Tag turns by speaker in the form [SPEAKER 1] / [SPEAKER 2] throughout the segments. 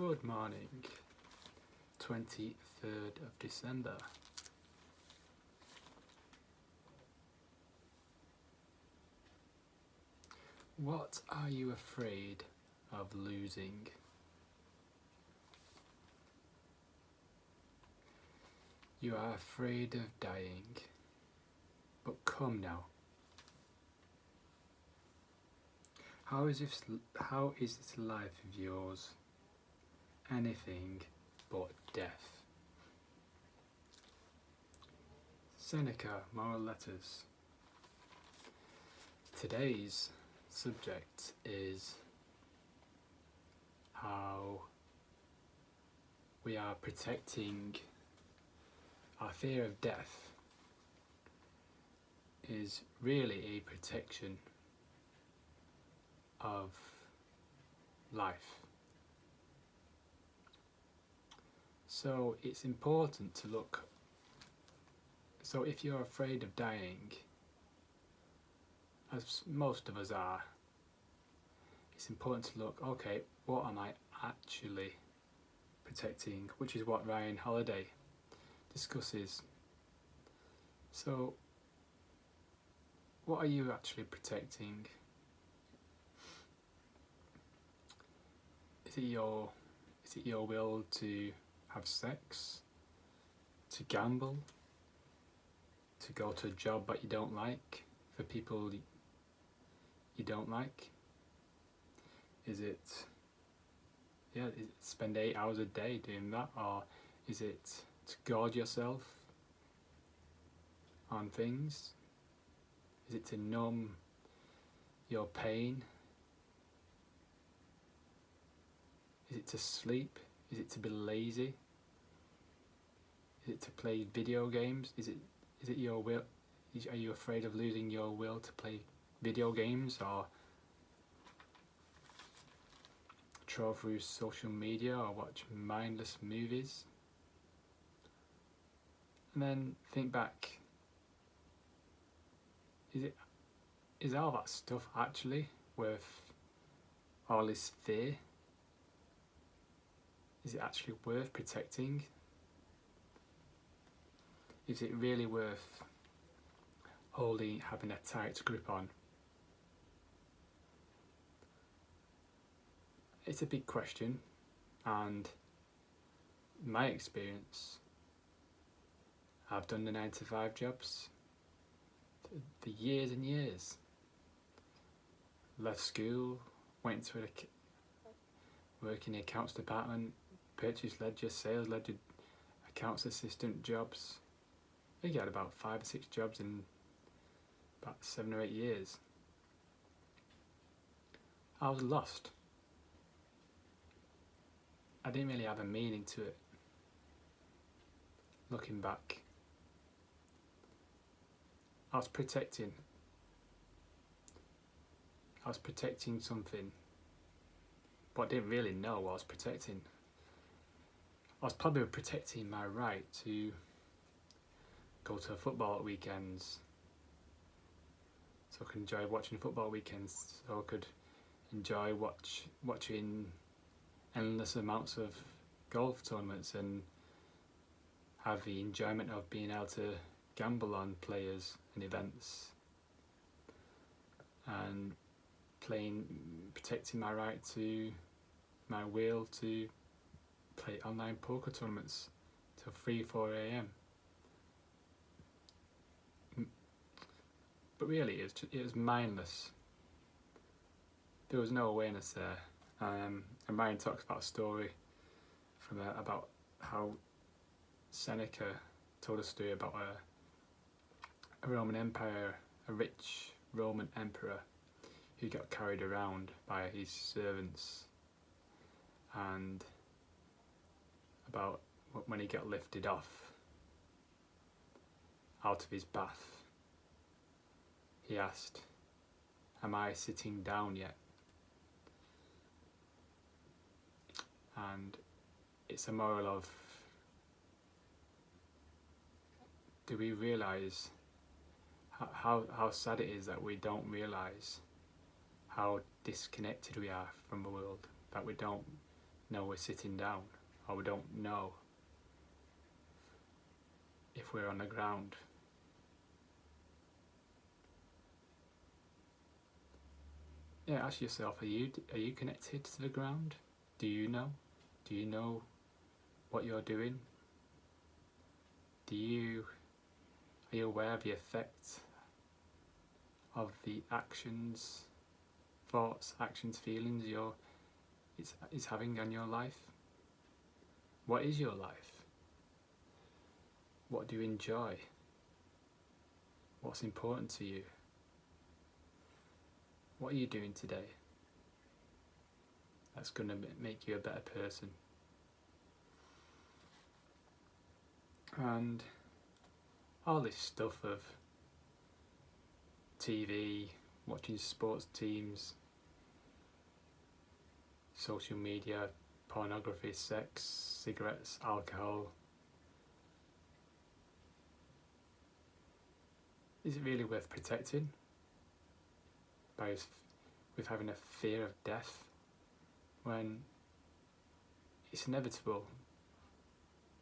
[SPEAKER 1] Good morning, 23rd of December. What are you afraid of losing? You are afraid of dying, but come now. How is this life of yours anything but death? Seneca, Moral Letters. Today's subject is how we are protecting our fear of death is really a protection of life. So it's important to look. So if you're afraid of dying, as most of us are, it's important to look, okay, what am I actually protecting? Which is what Ryan Holiday discusses. So what are you actually protecting? Is it your will to have sex, to gamble, to go to a job that you don't like, for people you don't like? Is it spend 8 hours a day doing that, or is it to gorge yourself on things? Is it to numb your pain? Is it to sleep? Is it to be lazy? Is it to play video games? Is it your will? Are you afraid of losing your will to play video games or troll through social media or watch mindless movies? And then think back. Is all that stuff actually worth all this fear? Is it actually worth protecting? Is it really worth having a tight grip on? It's a big question, and in my experience, I've done the 9 to 5 jobs for years and years. Left school, went to work in the accounts department, purchase ledger, sales ledger, accounts assistant jobs. I think I had about 5 or 6 jobs in about 7 or 8 years. I was lost. I didn't really have a meaning to it. Looking back, I was protecting something, but I didn't really know what I was protecting. I was probably protecting my right to go to football at weekends, so I could enjoy watching football weekends, so I could enjoy watching endless amounts of golf tournaments and have the enjoyment of being able to gamble on players and events, and protecting my right to my will to play online poker tournaments till 3-4 a.m. But really it was mindless. There was no awareness there. And Ryan talks about a story about how Seneca told a story about a Roman empire, a rich Roman emperor who got carried around by his servants, and about when he got lifted off out of his bath, he asked, "Am I sitting down yet?" And it's a moral of, do we realise how sad it is that we don't realise how disconnected we are from the world, that we don't know we're sitting down, or we don't know if we're on the ground. Yeah, ask yourself, are you connected to the ground? Do you know? Do you know what you're doing? Are you aware of the effect of the actions, thoughts, actions, feelings it's having on your life? What is your life? What do you enjoy? What's important to you? What are you doing today that's going to make you a better person? And all this stuff of TV, watching sports teams, social media, pornography, sex, cigarettes, alcohol, is it really worth protecting with having a fear of death when it's inevitable?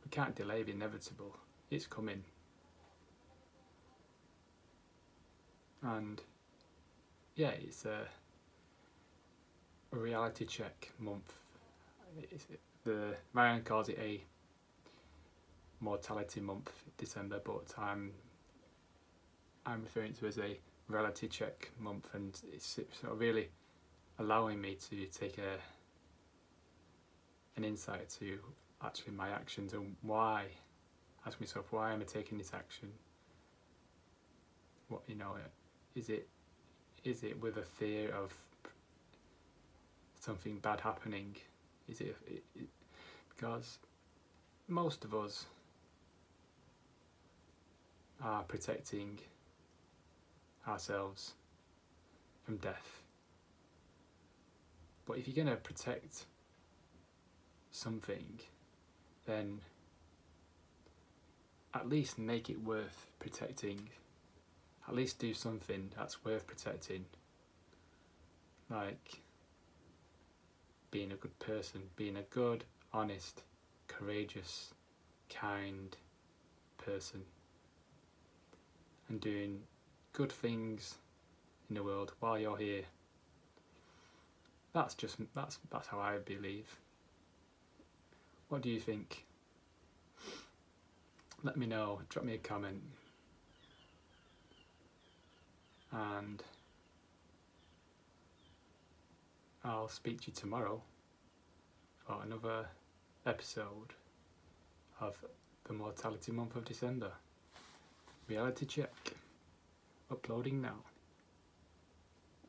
[SPEAKER 1] We can't delay the inevitable. It's coming. And yeah, it's a reality check month. Ryan calls it a mortality month, December, but I'm referring to it as a reality check month, and it's sort of really allowing me to take an insight to actually my actions and why. Ask myself, why am I taking this action? What, is it with a fear of something bad happening? Is it because most of us are protecting ourselves from death. But if you're going to protect something, then at least make it worth protecting. At least do something that's worth protecting. Like being a good person, being a good, honest, courageous, kind person, and doing good things in the world while you're here. That's how I believe. What do you think? Let me know, drop me a comment, and I'll speak to you tomorrow for another episode of the Mortality Month of December. Reality check. Uploading now.